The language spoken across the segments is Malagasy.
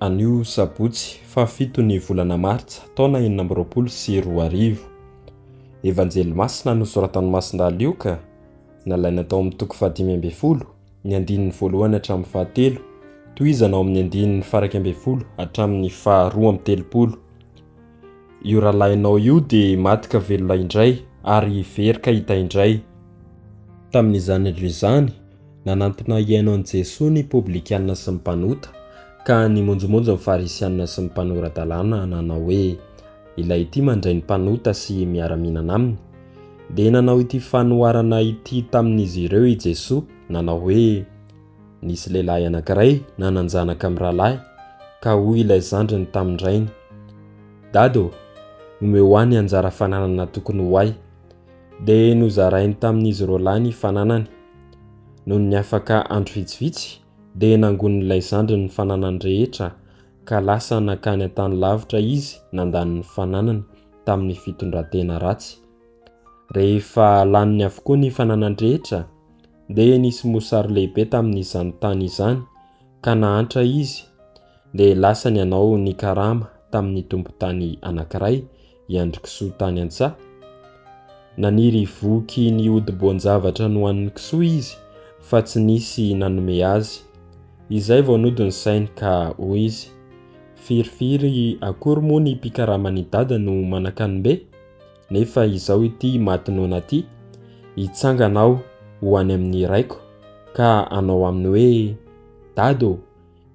Anio Sabotsy fa 7 ny volana Martsa taona 2024. Evanjely Masina nosoratan'i Masindahalioka nalaina tao amin'ny toko 5 ny andininy voalohany hatramin'ny 7 toizana ao amin'ny andininy faraka 10 hatramin'ny 2:30. Io rahalainao io dia matika velona indray ary verika hita indray. Tamin'izany izany nanantona iaino an Jesosy ny publikianina sy ny mpanota ka ny monjomonjo ny farisianina sy ny mpanora-dalàna nanao hoe ilay ity mandray ny mpanota sy miara-mihinana aminy. Dia nanao ity fanoharana ity tamin'izy ireo i Jesosy, nanao hoe nisy lehilahy anankiray nanan-janaka amin'ny rahalahy ka hoy ilay zandriny tamin-drainy, dado omeo ho any anjara fananana tokony ho ahy. Dia nozarainy tamin'izy roa lahy ny fananany. Noho ny afaka andro vitsivitsy dia nangonin'ilay zandriny ny fananany rehetra ka lasa nakany an-tany lavitra izy nandany ny fananany tamin'ny fitondran-tena ratsy. Rehefa laniny avokoa ny fananany rehetra dia nisy mosary lehibe tamin'izany tany izany ka nahantra izy dia lasa ny anao ny karama tamin'ny tompon-tany anankiray iandro kisoa tany an-tsaha. Naniry voky ny hodi-boan-javatra nohanin'ny kisoa izy fa tsy nisy nanome azy. Izay vao nody ny sainy ka hoy izy, firifiry akory moa ny mpikaraman'i dada no manan-kanina, nefa izao ity matinoana ity hitsanganao ho any amin'ny raiko ka anao aminy hoe, dado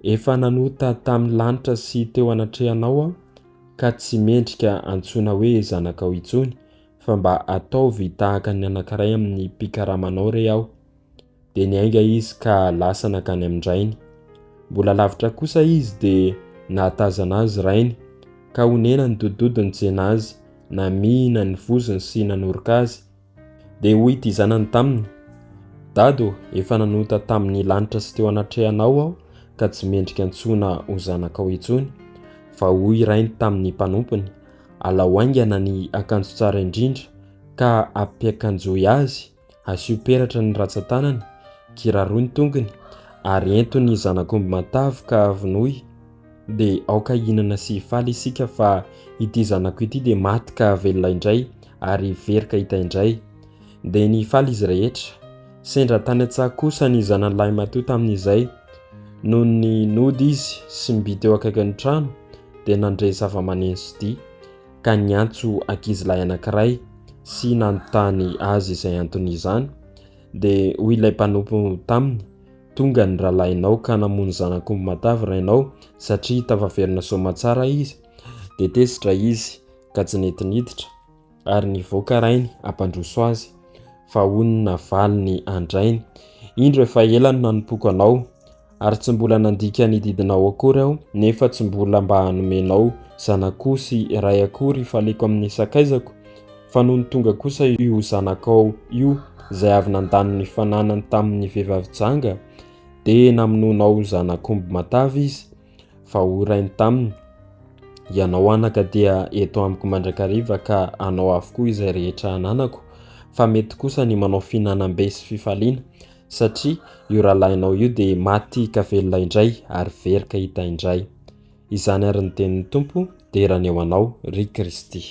efa nanota tamin'ny lanitra sy teo anatrehanao aho ka tsy mendrika antsoina hoe zanakao intsony fa mba ataovy tahaka ny anankiray amin'ny mpikaramanao re aho. Dia niainga izy ka lasa nakany amin-drainy. Mbola lavitra kosa izy dia nahatazana azy rainy ka honena ny dododony jena azy, namina ny vozony sy nanoroka azy. Dia hoy ity zanany taminy, dado efa nanota tamin'ny lanitra sy teo anatrehanao aho ka tsy mendrika antsoina ho zanakao intsony. Fa hoy rainy tamin'ny mpanompony, alao aingana ny akanjo tsara indrindra ka ampiakanjoy azy, asio peratra ny rantsan-tanany, kiraroy ny tongony ary ento ny zanak'omby matavy ka avinoy. Dia aoka hinana sy faly isika fa ity zanako ity dia maty ka velona indray ary verika hita indray. Dia nifaly izy rehetra. Sendra tany an-tsaha kosa ny zanan'lahy matoa tamin'izay. Noho ny nody izy sy mibity eo akaikin'ny trano dia nandray zava-maneno sy dia ka niantso ankizilahy anankiray sy nanontany azy izay anton'izany. Dia hoy ilay mpanompo taminy, tonga ny rahalahinao ka namono zanak'omby matavy rainao satria tafaverina soma tsara izy. Dia tesitra izy ka tsy nety niditra ary nivoaka rainy ampandroso azy fa hono navaly ny an-drainy. Indro efa ela no nanompoako anao ary tsy mbola nandika ny didinao akory aho, nefa tsy mbola mba hanomenao zanak'o sy ray akory faleko amin'ny sakaizako. Fa noho ny tonga kosa io zanakao io izay avy nandany ny fananany tamin'ny vehivavy janga dia namononao zanak'omby matavy izy. Fa hoy rainy taminy, ianao anaka dia eto amiko mandrakariva ka anao avokoa izay rehetra ananako, fa mety kosa ny manao fihinanam-be sy fifaliana satria io rahalainao io dia maty ka velona indray ary verika hita indray. Izany ary ny tenin'ny Tompo dia raha ny eo anao ry Kristy.